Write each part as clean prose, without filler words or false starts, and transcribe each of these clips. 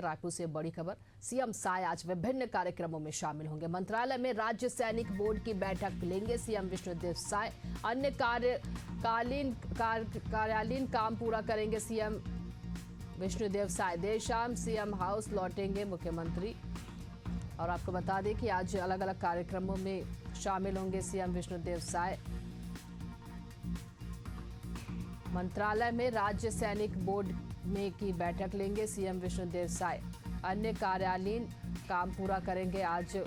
रायपुर से बड़ी खबर। सीएम साय आज विभिन्न कार्यक्रमों में शामिल होंगे। मंत्रालय में राज्य सैनिक बोर्ड की बैठक लेंगे सीएम विष्णुदेव साय। अन्य कार्यालयीन काम पूरा करेंगे सीएम विष्णुदेव साय। देर शाम सीएम हाउस लौटेंगे मुख्यमंत्री। और आपको बता दें कि आज अलग अलग कार्यक्रमों में शामिल होंगे सीएम विष्णुदेव साय। मंत्रालय में राज्य सैनिक बोर्ड में की बैठक लेंगे सीएम विष्णुदेव साय। अन्य कार्यालयीन काम पूरा करेंगे आज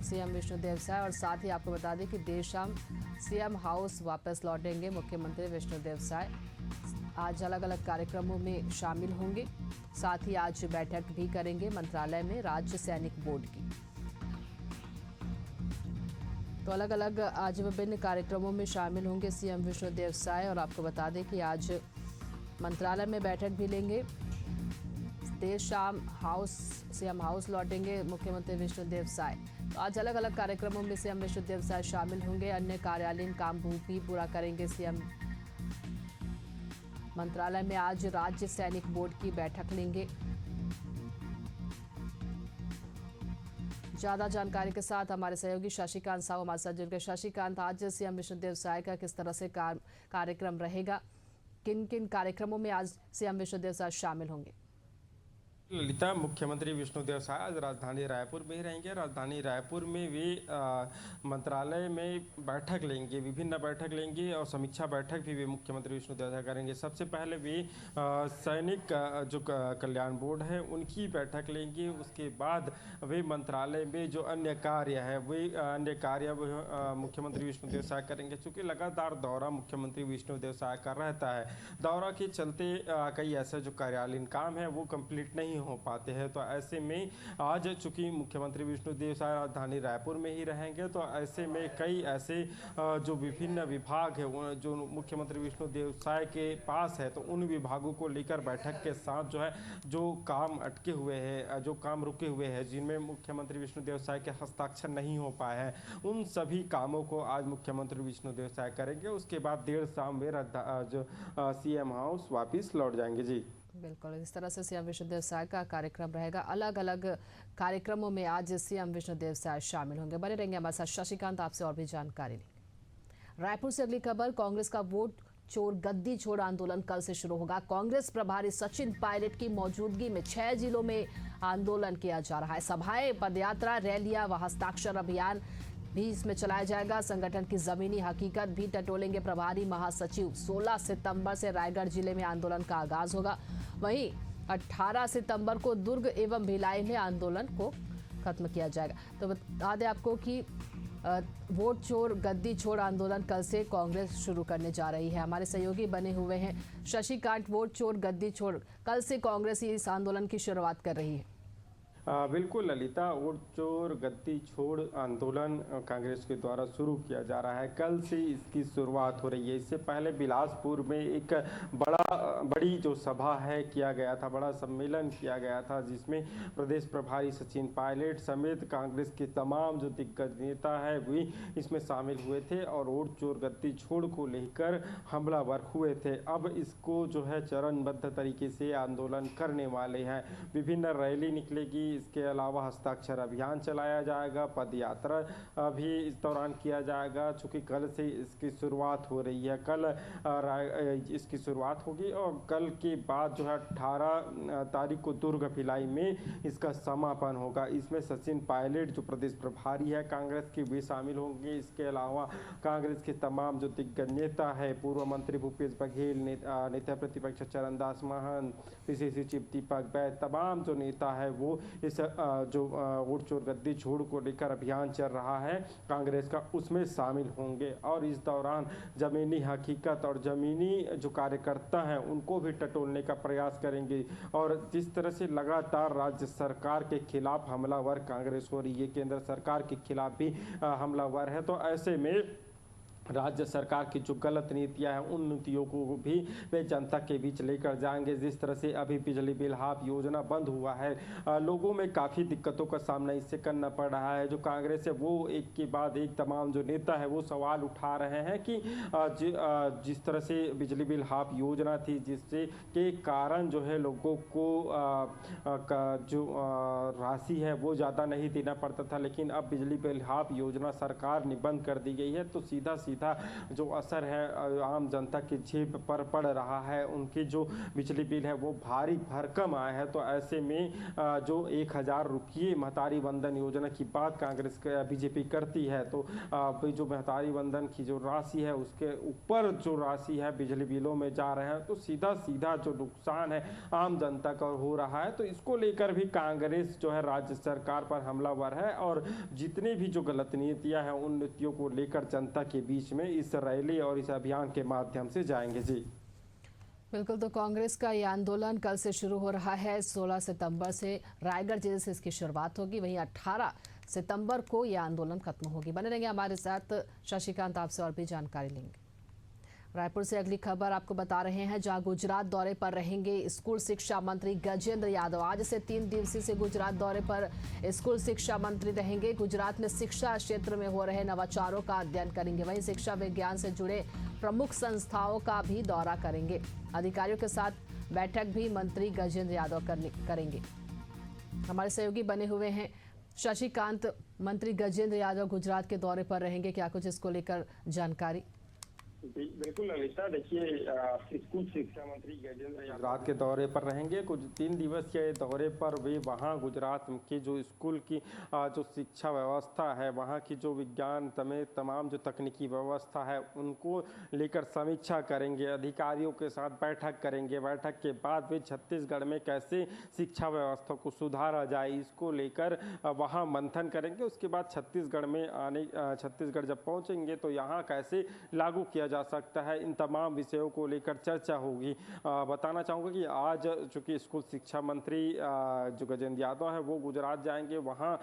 सीएम विष्णुदेव साय। और साथ ही आपको बता दें कि देर शाम सीएम हाउस वापस लौटेंगे मुख्यमंत्री विष्णुदेव साय। आज अलग अलग कार्यक्रमों में शामिल होंगे। साथ ही आज बैठक भी करेंगे मंत्रालय में राज्य सैनिक बोर्ड की। तो अलग अलग आज विभिन्न कार्यक्रमों में शामिल होंगे सीएम विष्णुदेव साय। और आपको बता दें कि आज मंत्रालय में बैठक भी लेंगे। देर शाम सीएम हाउस लौटेंगे मुख्यमंत्री विष्णुदेव साय। तो आज अलग अलग कार्यक्रमों में सीएम विष्णुदेव साय शामिल होंगे। अन्य कार्यालयीन काम भी पूरा करेंगे सीएम। मंत्रालय में आज राज्य सैनिक बोर्ड की बैठक लेंगे। ज्यादा जानकारी के साथ हमारे सहयोगी शशिकांत साहू हमारे साथ जुड़ गए। शशिकांत, आज सीएम विष्णुदेव साय का किस तरह से कार्यक्रम रहेगा? किन किन कार्यक्रमों में आज सीएम विष्णुदेव साय शामिल होंगे? ललिता, मुख्यमंत्री विष्णुदेव साय आज राजधानी रायपुर में ही रहेंगे। राजधानी रायपुर में वे मंत्रालय में बैठक लेंगे, विभिन्न बैठक लेंगे और समीक्षा बैठक भी वे मुख्यमंत्री विष्णुदेव साय करेंगे। सबसे पहले वे सैनिक जो कल्याण बोर्ड है उनकी बैठक लेंगे। उसके बाद वे मंत्रालय में जो अन्य कार्य है वे अन्य कार्य मुख्यमंत्री विष्णुदेव साय करेंगे। चूँकि लगातार दौरा मुख्यमंत्री विष्णुदेव साय का रहता है, दौरा के चलते कई ऐसे जो कार्यालयीन काम है वो कंप्लीट नहीं हो पाते हैं। तो ऐसे में आज चूंकि मुख्यमंत्री विष्णुदेव साय राजधानी रायपुर में ही रहेंगे, तो ऐसे में कई ऐसे जो विभिन्न विभाग है जो मुख्यमंत्री विष्णुदेव साय के पास है, तो उन विभागों को लेकर बैठक के साथ जो है जो काम अटके हुए हैं, जो काम रुके हुए हैं, जिनमें मुख्यमंत्री विष्णुदेव साय के हस्ताक्षर नहीं हो पाए हैं, उन सभी कामों को आज मुख्यमंत्री विष्णुदेव साय करेंगे। उसके बाद देर शाम वे जो सीएम हाउस वापिस लौट जाएंगे। जी बिल्कुल, इस तरह से सीएम विष्णुदेव साय का कार्यक्रम रहेगा। अलग अलग कार्यक्रमों में आज सीएम विष्णुदेव साय शामिल होंगे। बने रहेंगे हमारे साथ शशिकांत, आपसे और भी जानकारी लेंगे। रायपुर से अगली खबर, कांग्रेस का वोट चोर गद्दी छोड़ आंदोलन कल से शुरू होगा। कांग्रेस प्रभारी सचिन पायलट की मौजूदगी में 6 जिलों में आंदोलन किया जा रहा है। सभाएं, पदयात्रा, रैलियां व हस्ताक्षर अभियान भी इसमें चलाया जाएगा। संगठन की जमीनी हकीकत भी टटोलेंगे प्रभारी महासचिव। 16 सितंबर से रायगढ़ जिले में आंदोलन का आगाज होगा। वहीं 18 सितंबर को दुर्ग एवं भिलाई में आंदोलन को खत्म किया जाएगा। तो बता दें आपको कि वोट चोर गद्दी छोड़ आंदोलन कल से कांग्रेस शुरू करने जा रही है। हमारे सहयोगी बने हुए हैं शशिकांत। वोट चोर गद्दी छोड़, कल से कांग्रेस इस आंदोलन की शुरुआत कर रही है। बिल्कुल ललिता, वोट चोर गद्दी छोड़ आंदोलन कांग्रेस के द्वारा शुरू किया जा रहा है। कल से इसकी शुरुआत हो रही है। इससे पहले बिलासपुर में एक बड़ी जो सभा है किया गया था, बड़ा सम्मेलन किया गया था, जिसमें प्रदेश प्रभारी सचिन पायलट समेत कांग्रेस के तमाम जो दिग्गज नेता है वे इसमें शामिल हुए थे और वोट चोर गद्दी छोड़ को लेकर हमलावर हुए थे। अब इसको जो है चरणबद्ध तरीके से आंदोलन करने वाले हैं। विभिन्न रैली निकलेगी, इसके अलावा हस्ताक्षर अभियान चलाया जाएगा, पद यात्रा भी इस दौरान किया जाएगा। चूँकि कल से इसकी शुरुआत हो रही है, कल इसकी शुरुआत होगी और कल के बाद जो है 18 तारीख को दुर्ग भिलाई में इसका समापन होगा। इसमें सचिन पायलट जो प्रदेश प्रभारी है कांग्रेस के, वे शामिल होंगे। इसके अलावा कांग्रेस के तमाम जो दिग्गज नेता है, पूर्व मंत्री भूपेश बघेल, नेता प्रतिपक्ष चरणदास महंत, पीसीसी चीफ दीपक बैद, तमाम जो नेता है वो इस जो वोट चोर गद्दी छोड़ को लेकर अभियान चल रहा है कांग्रेस का, उसमें शामिल होंगे। और इस दौरान जमीनी हकीकत और जमीनी जो कार्यकर्ता हैं उनको भी टटोलने का प्रयास करेंगे। और जिस तरह से लगातार राज्य सरकार के खिलाफ हमलावर कांग्रेस हो रही है, केंद्र सरकार के खिलाफ भी हमलावर है, तो ऐसे में राज्य सरकार की जो गलत नीतियां हैं उन नीतियों को भी वे जनता के बीच लेकर जाएंगे। जिस तरह से अभी बिजली बिल हाफ योजना बंद हुआ है, लोगों में काफ़ी दिक्कतों का सामना इससे करना पड़ रहा है। जो कांग्रेस है वो एक के बाद एक तमाम जो नेता है वो सवाल उठा रहे हैं कि जिस तरह से बिजली बिल हाफ योजना थी जिससे के कारण जो है लोगों को जो राशि है वो ज़्यादा नहीं देना पड़ता था, लेकिन अब बिजली बिल हाफ योजना सरकार ने बंद कर दी गई है तो सीधा जो असर है आम जनता की जेब पर पड़ रहा है। उनकी जो बिजली बिल है वो भारी भरकम आया है। तो ऐसे में जो 1000 रुपये महतारी वंदन योजना की बात कांग्रेस बीजेपी करती है, तो जो महतारी वंदन की जो राशि है उसके ऊपर जो राशि है बिजली बिलों में जा रहे हैं, तो सीधा सीधा जो नुकसान है आम जनता का हो रहा है। तो इसको लेकर भी कांग्रेस जो है राज्य सरकार पर हमलावर है और जितनी भी जो गलत नीतियां हैं उन नीतियों को लेकर जनता के बीच में इस रैली और इस अभियान के माध्यम से जाएंगे। जी बिल्कुल, तो कांग्रेस का ये आंदोलन कल से शुरू हो रहा है। 16 सितंबर से रायगढ़ जिले से इसकी शुरुआत होगी, वहीं 18 सितंबर को यह आंदोलन खत्म होगी। बने रहेंगे हमारे साथ, शशिकांत आपसे और भी जानकारी लेंगे। रायपुर से अगली खबर आपको बता रहे हैं, जहां गुजरात दौरे पर रहेंगे स्कूल शिक्षा मंत्री गजेंद्र यादव। आज से 3 दिवसीय से गुजरात दौरे पर स्कूल शिक्षा मंत्री रहेंगे। गुजरात में शिक्षा क्षेत्र में हो रहे नवाचारों का अध्ययन करेंगे, वहीं शिक्षा विज्ञान से जुड़े प्रमुख संस्थाओं का भी दौरा करेंगे। अधिकारियों के साथ बैठक भी मंत्री गजेंद्र यादव करेंगे। हमारे सहयोगी बने हुए हैं शशिकांत। मंत्री गजेंद्र यादव गुजरात के दौरे पर रहेंगे, क्या कुछ इसको लेकर जानकारी? बिल्कुल ललिता, देखिए स्कूल शिक्षा मंत्री गजेंद्र गुजरात के दौरे पर रहेंगे। कुछ 3 दिवसीय दौरे पर वे वहां गुजरात की जो स्कूल की जो शिक्षा व्यवस्था है, वहां की जो विज्ञान समेत तमाम जो तकनीकी व्यवस्था है उनको लेकर समीक्षा करेंगे, अधिकारियों के साथ बैठक करेंगे। बैठक के बाद वे छत्तीसगढ़ में कैसे शिक्षा व्यवस्था को सुधारा जाए इसको लेकर वहां मंथन करेंगे। उसके बाद छत्तीसगढ़ जब पहुंचेंगे तो यहाँ कैसे लागू किया जा सकता है, इन तमाम विषयों को लेकर चर्चा होगी। बताना चाहूँगा कि आज चूंकि स्कूल शिक्षा मंत्री जो गजेंद्र यादव है वो गुजरात जाएंगे, वहाँ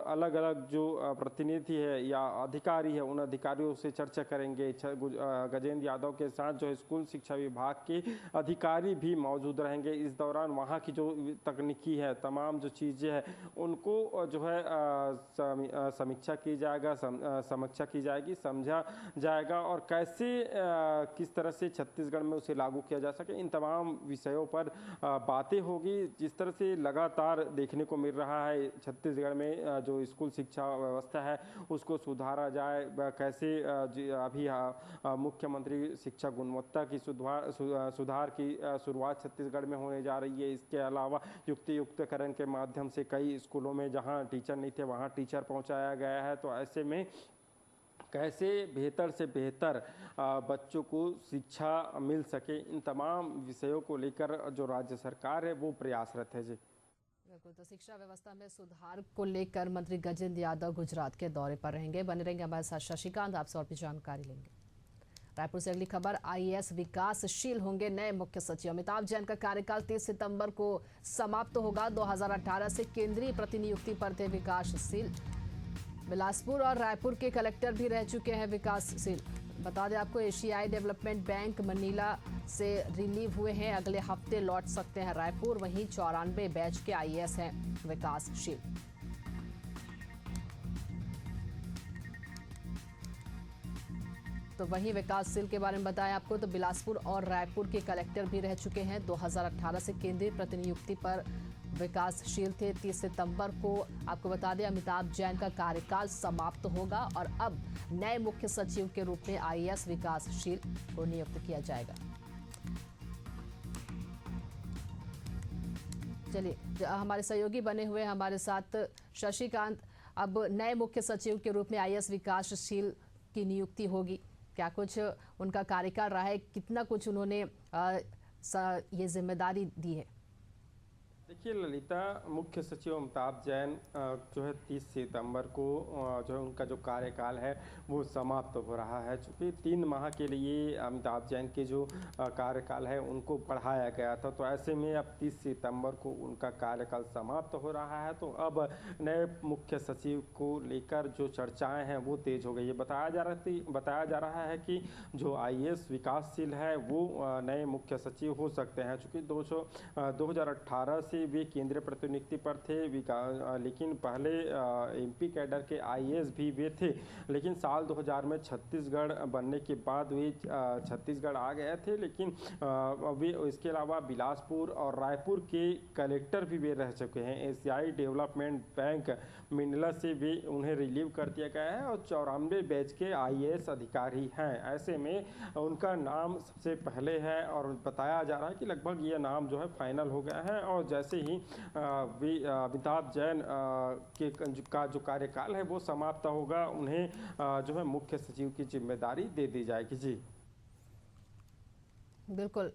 अलग अलग जो प्रतिनिधि है या अधिकारी है उन अधिकारियों से चर्चा करेंगे। गजेंद्र यादव के साथ जो स्कूल शिक्षा विभाग के अधिकारी भी मौजूद रहेंगे। इस दौरान वहाँ की जो तकनीकी है, तमाम जो चीज़ें हैं उनको जो है समीक्षा की जाएगा, समीक्षा की जाएगी, समझा जाएगा और कैसे किस तरह से छत्तीसगढ़ में उसे लागू किया जा सके, इन तमाम विषयों पर बातें होगी। जिस तरह से लगातार देखने को मिल रहा है छत्तीसगढ़ में जो स्कूल शिक्षा व्यवस्था है उसको सुधारा जाए, कैसे अभी मुख्यमंत्री शिक्षा गुणवत्ता की सुधार की शुरुआत छत्तीसगढ़ में होने जा रही है। इसके अलावा युक्तियुक्तकरण के माध्यम से कई स्कूलों में जहाँ टीचर नहीं थे वहाँ टीचर पहुँचाया गया है। तो ऐसे में कैसे बेहतर से बेहतर बच्चों को शिक्षा मिल सके, इन तमाम विषयों को लेकर जो राज्य सरकार है वो प्रयासरत है। जी बिल्कुल, तो शिक्षा व्यवस्था में सुधार को लेकर मंत्री गजेंद्र यादव गुजरात के दौरे पर रहेंगे। बने रहेंगे हमारे साथ शशिकांत, आपसे और भी जानकारी लेंगे। रायपुर से अगली खबर, आईएएस विकासशील होंगे नए मुख्य सचिव। अमिताभ जैन का कार्यकाल 30 सितंबर को समाप्त होगा। 2018 से केंद्रीय प्रतिनियुक्ति पर थे विकासशील। बिलासपुर और रायपुर के कलेक्टर भी रह चुके हैं विकासशील। बता दें आपको, एशियाई डेवलपमेंट बैंक मनीला से रिलीव हुए हैं, अगले हफ्ते लौट सकते हैं रायपुर। वहीं 94 बैच के आईएएस हैं विकासशील। तो वहीं विकासशील के बारे में बताया आपको, तो बिलासपुर और रायपुर के कलेक्टर भी रह चुके हैं। 2018 से केंद्रीय प्रतिनियुक्ति पर विकासशील थे। 30 सितंबर को आपको बता दें अमिताभ जैन का कार्यकाल समाप्त होगा और अब नए मुख्य सचिव के रूप में आईएएस विकासशील को नियुक्त किया जाएगा। चलिए, हमारे सहयोगी बने हुए हमारे साथ शशिकांत। अब नए मुख्य सचिव के रूप में आईएएस विकासशील की नियुक्ति होगी, क्या कुछ उनका कार्यकाल रहा है, कितना कुछ उन्होंने ये जिम्मेदारी दी है? देखिए ललिता, मुख्य सचिव अमिताभ जैन जो है 30 सितंबर को जो है उनका जो कार्यकाल है वो समाप्त हो रहा है। चूँकि 3 माह के लिए अमिताभ जैन के जो कार्यकाल है उनको बढ़ाया गया था, तो ऐसे में अब 30 सितंबर को उनका कार्यकाल समाप्त हो रहा है। तो अब नए मुख्य सचिव को लेकर जो चर्चाएं हैं वो तेज हो गई है। बताया जा रहा है कि जो IAS विकासशील है वो नए मुख्य सचिव हो सकते हैं। चूँकि 2018 से वे केंद्रीय प्रतिनियुक्ति पर थे, लेकिन पहले MP कैडर के IAS भी वे थे, लेकिन साल 2000 में छत्तीसगढ़ बनने के बाद वे छत्तीसगढ़ आ गए थे। लेकिन वे इसके अलावा बिलासपुर और रायपुर के कलेक्टर भी वे रह चुके हैं। एशियाई डेवलपमेंट बैंक मिंडला से भी उन्हें रिलीव कर दिया गया है और 94 बैच के IAS अधिकारी हैं। ऐसे में उनका नाम सबसे पहले है और बताया जा रहा है कि लगभग ये नाम जो है फाइनल हो गया है। और जैसे ही अमिताभ जैन का जो कार्यकाल है वो समाप्त होगा, उन्हें जो है मुख्य सचिव की जिम्मेदारी दे दी जाएगी। जी बिल्कुल।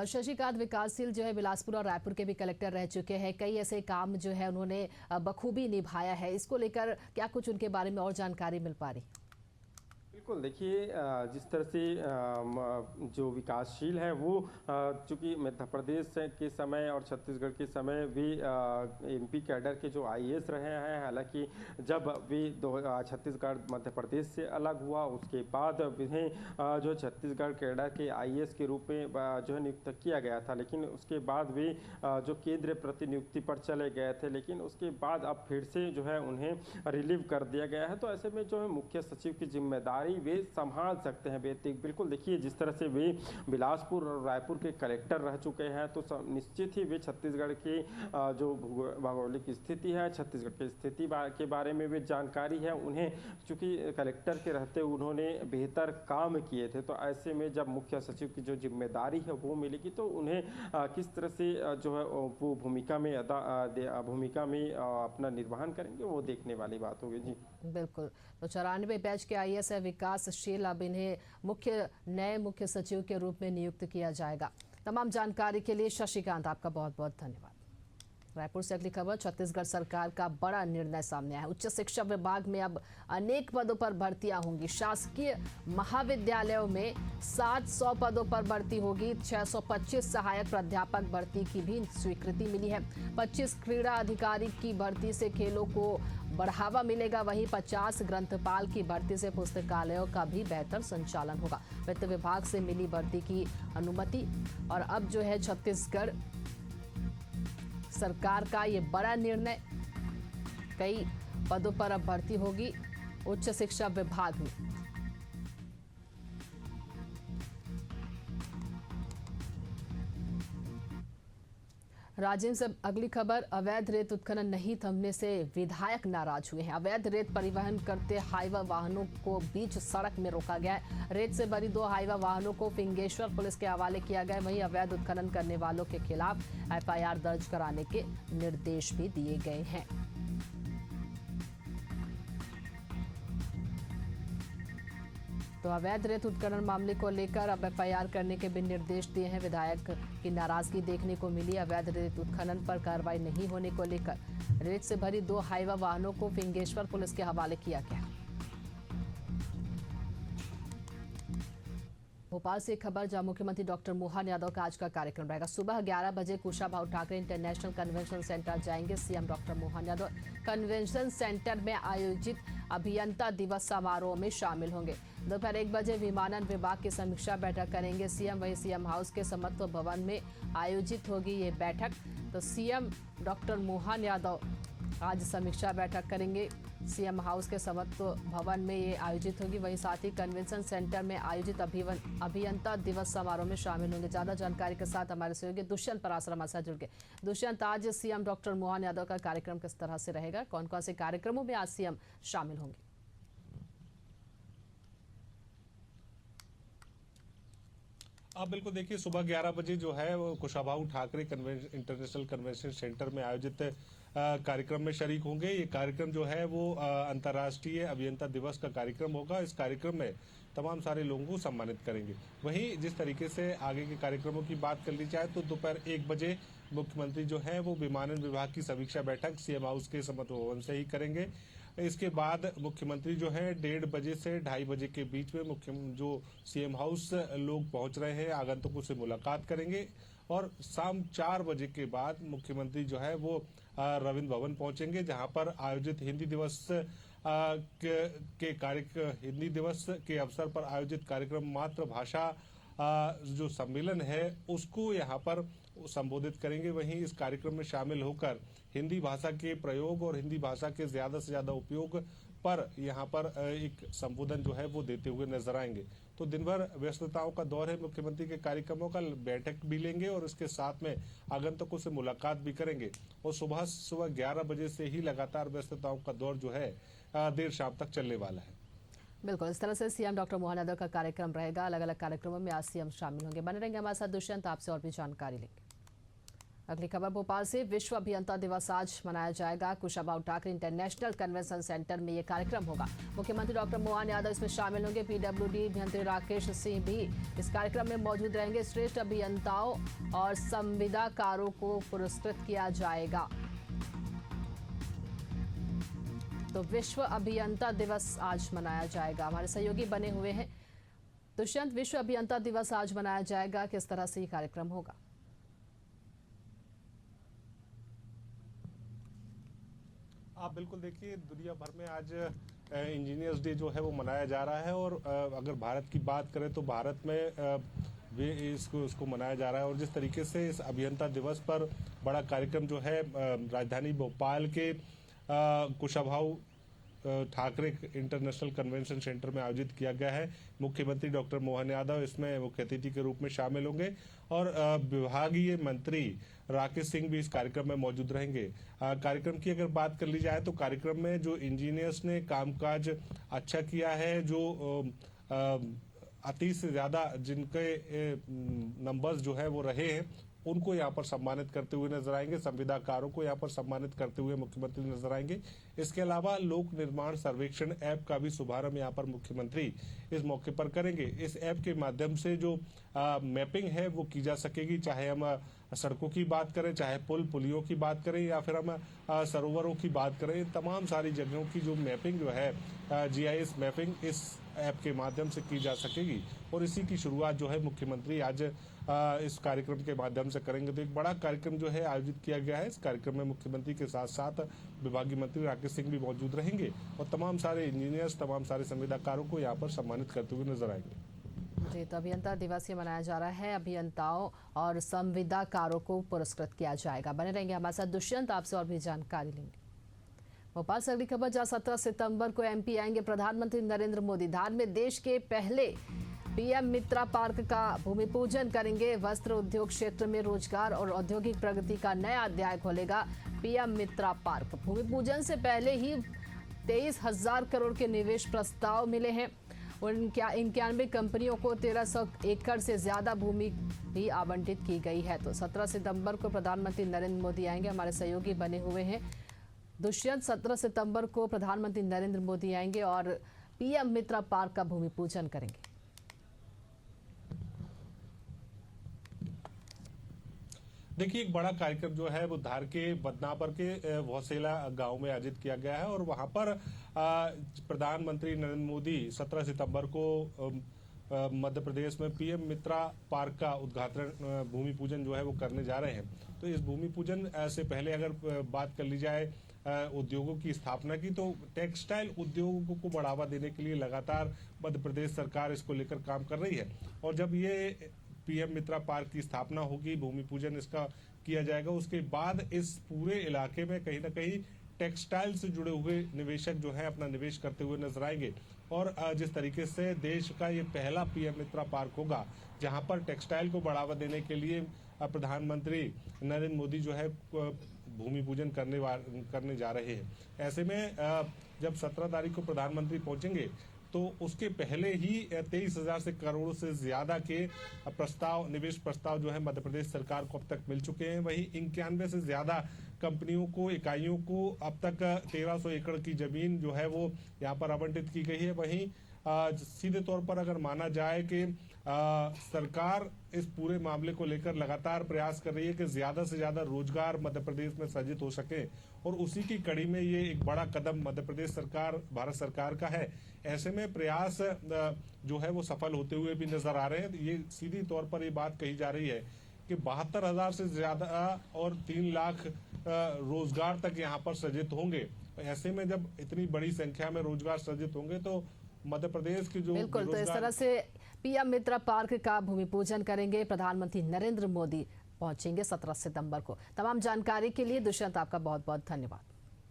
शशिकांत विकासशील जो है बिलासपुर और रायपुर के भी कलेक्टर रह चुके हैं। कई ऐसे काम जो है उन्होंने बखूबी निभाया है। इसको लेकर क्या कुछ उनके बारे में और जानकारी मिल पा रही? बिल्कुल, देखिए जिस तरह से जो विकासशील है वो चूँकि मध्य प्रदेश के समय और छत्तीसगढ़ के समय भी MP कैडर के जो IAS रहे हैं। हालांकि जब वे छत्तीसगढ़ मध्य प्रदेश से अलग हुआ उसके बाद उन्हें जो छत्तीसगढ़ कैडर के IAS के रूप में जो है नियुक्त किया गया था, लेकिन उसके बाद वे जो केंद्रीय प्रतिनियुक्ति पर चले गए थे, लेकिन उसके बाद अब फिर से जो है उन्हें रिलीव कर दिया गया है। तो ऐसे में जो है मुख्य सचिव की जिम्मेदारी वे संभाल सकते हैं। बिल्कुल, देखिए जिस तरह से वे बिलासपुर और रायपुर के कलेक्टर रह चुके हैं, तो निश्चित ही वे छत्तीसगढ़ की जो भौगोलिक स्थिति है, छत्तीसगढ़ की स्थिति के बारे में वे जानकारी है उन्हें। चूँकि कलेक्टर के रहते उन्होंने बेहतर काम किए थे, तो ऐसे में जब मुख्य सचिव की जो जिम्मेदारी है वो मिलेगी तो उन्हें किस तरह से जो है वो भूमिका में अपना निर्वहन करेंगे, वो देखने वाली बात होगी। जी बिल्कुल। तो 94 बैच के IAS है विकासशील, अब इन्हें नए मुख्य सचिव के रूप में नियुक्त किया जाएगा। तमाम जानकारी के लिए शशिकांत आपका बहुत बहुत धन्यवाद। रायपुर से अगली खबर, छत्तीसगढ़ सरकार का बड़ा निर्णय सामने आया। उच्च शिक्षा विभाग में अब अनेक पदों पर भर्तियां होंगी। शासकीय महाविद्यालयों में 700 पदों पर भर्ती होगी। 625 सहायक प्राध्यापक भर्ती की भी स्वीकृति मिली है। 25 क्रीड़ा अधिकारी की भर्ती से खेलों को बढ़ावा मिलेगा। वहीं 50 ग्रंथपाल की भर्ती से पुस्तकालयों का भी बेहतर संचालन होगा। वित्त विभाग से मिली भर्ती की अनुमति और अब जो है छत्तीसगढ़ सरकार का ये बड़ा निर्णय, कई पदों पर अब भर्ती होगी उच्च शिक्षा विभाग में। राजेंद्र से अगली खबर, अवैध रेत उत्खनन नहीं थमने से विधायक नाराज हुए हैं। अवैध रेत परिवहन करते हाईवा वाहनों को बीच सड़क में रोका गया है। रेत से भरी 2 हाईवा वाहनों को फिंगेश्वर पुलिस के हवाले किया गया। वहीं अवैध उत्खनन करने वालों के खिलाफ FIR दर्ज कराने के निर्देश भी दिए गए हैं। तो अवैध रेत उत्खनन मामले को लेकर अब FIR करने के भी निर्देश दिए हैं। विधायक की नाराजगी देखने को मिली। अवैध रेत उत्खनन पर कार्रवाई नहीं होने को लेकर रेत से भरी 2 हाईवा वाहनों को फिंगेश्वर पुलिस के हवाले किया गया। भोपाल से खबर, जहां मुख्यमंत्री डॉक्टर मोहन यादव का आज का कार्यक्रम रहेगा। सुबह 11 बजे Kushabhau Thackeray international convention centre जाएंगे CM doctor Mohan Yadav. Convention centre में आयोजित अभियंता दिवस समारोह में शामिल होंगे। दोपहर 1 बजे विमानन विभाग की समीक्षा बैठक करेंगे CM। वहीं CM हाउस के समत्व भवन में आयोजित होगी ये बैठक। तो CM डॉक्टर मोहन यादव आज समीक्षा बैठक करेंगे। CM हाउस के समत्व भवन में ये आयोजित होगी। वहीं साथ ही कन्वेंशन सेंटर में आयोजित अभियंता दिवस समारोह में शामिल होंगे। ज्यादा जानकारी के साथ हमारे सहयोगी दुष्यंत पराशर हमारे साथ जुड़ गए। दुष्यंत, आज CM डॉक्टर मोहन यादव का कार्यक्रम किस तरह से रहेगा? कौन कौन से कार्यक्रमों में आज CM शामिल होंगे? आप बिल्कुल देखिए, सुबह 11 बजे जो है वो Kushabhau Thackeray international convention centre में आयोजित कार्यक्रम में शरीक होंगे। ये कार्यक्रम जो है वो अंतर्राष्ट्रीय अभियंता दिवस का कार्यक्रम होगा। इस कार्यक्रम में तमाम सारे लोगों को सम्मानित करेंगे। वहीं जिस तरीके से आगे के कार्यक्रमों की बात कर ली जाए तो दोपहर 1 बजे मुख्यमंत्री जो है वो विमानन विभाग की समीक्षा बैठक सीएम हाउस के समर्थ भवन से ही करेंगे। इसके बाद मुख्यमंत्री जो है 1:30 बजे से 2:30 बजे के बीच में जो सीएम हाउस लोग पहुंच रहे हैं आगंतुकों से मुलाकात करेंगे और शाम 4 बजे के बाद मुख्यमंत्री जो है वो रविंद्र भवन पहुंचेंगे, जहां पर आयोजित हिंदी दिवस हिंदी दिवस के अवसर पर आयोजित कार्यक्रम मातृभाषा जो सम्मेलन है उसको यहाँ पर संबोधित करेंगे। वहीं इस कार्यक्रम में शामिल होकर हिंदी भाषा के प्रयोग और हिंदी भाषा के ज्यादा से ज्यादा उपयोग पर यहाँ पर एक संबोधन जो है वो देते हुए नजर आएंगे। तो दिन भर व्यस्तताओं का दौर है मुख्यमंत्री के कार्यक्रमों का, बैठक भी लेंगे और इसके साथ में आगंतुकों से मुलाकात भी करेंगे और सुबह 11 बजे से ही लगातार व्यस्तताओं का दौर जो है देर शाम तक चलने वाला है। बिल्कुल, इस तरह से सीएम डॉक्टर मोहन यादव का कार्यक्रम रहेगा। अलग अलग कार्यक्रमों में आज सीएम शामिल होंगे। बने रहेंगे हमारे साथ दुष्यंत, आपसे और भी जानकारी लेंगे। अगली खबर भोपाल से। विश्व अभियंता दिवस आज मनाया जाएगा। Kushabhau Thackeray international convention centre में ये कार्यक्रम होगा। मुख्यमंत्री डॉक्टर मोहन यादव इसमें शामिल होंगे। पीडब्ल्यूडी मंत्री राकेश सिंह भी इस कार्यक्रम में मौजूद रहेंगे। श्रेष्ठ अभियंताओं और संविदाकारों को पुरस्कृत किया जाएगा। तो विश्व अभियंता दिवस आज मनाया जाएगा। हमारे सहयोगी बने हुए हैं दुष्यंत। विश्व अभियंता दिवस आज मनाया जाएगा, किस तरह से ये कार्यक्रम होगा? आप बिल्कुल देखिए, दुनिया भर में आज इंजीनियर्स डे जो है वो मनाया जा रहा है और अगर भारत की बात करें तो भारत में वे इसको मनाया जा रहा है। और जिस तरीके से इस अभियंता दिवस पर बड़ा कार्यक्रम जो है राजधानी भोपाल के Kushabhau Thackeray international convention centre में आयोजित किया गया है। मुख्यमंत्री डॉक्टर मोहन यादव इसमें मुख्य अतिथि के रूप में शामिल होंगे और विभागीय मंत्री राकेश सिंह भी इस कार्यक्रम में मौजूद रहेंगे। कार्यक्रम की अगर बात कर ली जाए तो कार्यक्रम में जो इंजीनियर्स ने कामकाज अच्छा किया है, जो 30 से ज्यादा जिनके नंबर्स जो है वो रहे हैं, उनको यहाँ पर सम्मानित करते हुए नजर आएंगे। संविदाकारों को यहाँ पर सम्मानित करते हुए मुख्यमंत्री नजर आएंगे। इसके अलावा लोक निर्माण सर्वेक्षण ऐप का भी शुभारंभ यहाँ पर मुख्यमंत्री इस मौके पर करेंगे। इस ऐप के माध्यम से जो मैपिंग है वो की जा सकेगी, चाहे हम सड़कों की बात करें, चाहे पुलियों की बात करें या फिर हम सरोवरों की बात करें, तमाम सारी जगहों की जो मैपिंग जो है GIS मैपिंग इस ऐप के माध्यम से की जा सकेगी। और इसी की शुरुआत जो है मुख्यमंत्री आज इस कार्यक्रम के माध्यम से करेंगे। तो एक बड़ा कार्यक्रम जो है आयोजित किया गया है। इस कार्यक्रम में मुख्यमंत्री के साथ साथ विभागीय मंत्री राकेश सिंह भी मौजूद रहेंगे और तमाम सारे इंजीनियर्स, तमाम सारे संविदाकारों को यहाँ पर सम्मानित करते हुए नजर आएंगे। जी, तो अभियंता दिवस ये मनाया जा रहा है। अभियंताओं और संविदाकारों को पुरस्कृत किया जाएगा। बने रहेंगे हमारे साथ दुष्यंत, आपसे और भी जानकारी लेंगे। भोपाल से अगली खबर, जहां 17 सितंबर को MP आएंगे प्रधानमंत्री नरेंद्र मोदी। धार में देश के पहले PM मित्रा पार्क का भूमि पूजन करेंगे। वस्त्र उद्योग क्षेत्र में रोजगार और औद्योगिक प्रगति का नया अध्याय खोलेगा PM मित्रा पार्क। भूमि पूजन से पहले ही 23,000 करोड़ के निवेश प्रस्ताव मिले हैं। 91 कंपनियों को 1300 एकड़ से ज्यादा भूमि भी आवंटित की गई है। तो 17 सितंबर को प्रधानमंत्री नरेंद्र मोदी आएंगे। हमारे सहयोगी बने हुए हैं दुष्यंत। 17 सितंबर को प्रधानमंत्री नरेंद्र मोदी आएंगे और PM मित्रा पार्क का भूमि पूजन करेंगे। देखिए, एक बड़ा कार्यक्रम जो है वो धार के बदनापर के भौसेला गांव में आयोजित किया गया है और वहां पर प्रधानमंत्री नरेंद्र मोदी 17 सितंबर को मध्य प्रदेश में PM मित्रा पार्क का उद्घाटन, भूमि पूजन जो है वो करने जा रहे हैं। तो इस भूमि पूजन से पहले अगर बात कर ली जाए उद्योगों की स्थापना की, तो टेक्सटाइल उद्योगों को बढ़ावा देने के लिए लगातार मध्य प्रदेश सरकार इसको लेकर काम कर रही है। और जब ये PM मित्रा पार्क की स्थापना होगी, भूमि पूजन इसका किया जाएगा, उसके बाद इस पूरे इलाके में कहीं ना कहीं टेक्सटाइल से जुड़े हुए निवेशक जो है अपना निवेश करते हुए नजर आएंगे। और जिस तरीके से देश का ये पहला PM मित्रा पार्क होगा जहां पर टेक्सटाइल को बढ़ावा देने के लिए प्रधानमंत्री नरेंद्र मोदी जो है भूमि पूजन करने जा रहे हैं। ऐसे में जब 17 तारीख को प्रधानमंत्री पहुंचेंगे तो उसके पहले ही 23,000 से करोड़ से ज्यादा के निवेश प्रस्ताव जो है मध्य प्रदेश सरकार को अब तक मिल चुके हैं। वहीं 91 से ज्यादा कंपनियों को, इकाइयों को अब तक 1300 एकड़ की जमीन जो है वो यहाँ पर आवंटित की गई है। वहीं सीधे तौर पर अगर माना जाए कि सरकार इस पूरे मामले को लेकर लगातार प्रयास कर रही है कि ज्यादा से ज्यादा रोजगार मध्य प्रदेश में सृजित हो सके, और उसी की कड़ी में ये एक बड़ा कदम मध्य प्रदेश सरकार, भारत सरकार का है। ऐसे में प्रयास जो है वो सफल होते हुए भी नजर आ रहे हैं। ये सीधी तौर पर ये बात कही जा रही है कि 72,000 से ज्यादा और 3 लाख रोजगार तक यहाँ पर सृजित होंगे। ऐसे में जब इतनी बड़ी संख्या में रोजगार सृजित होंगे तो मध्य प्रदेश की जो बिल्कुल, तो इस तरह से पीएम मित्र पार्क का भूमि पूजन करेंगे प्रधानमंत्री नरेंद्र मोदी, पहुंचेंगे 17 सितंबर को। तमाम जानकारी के लिए दुष्यंत आपका बहुत बहुत धन्यवाद।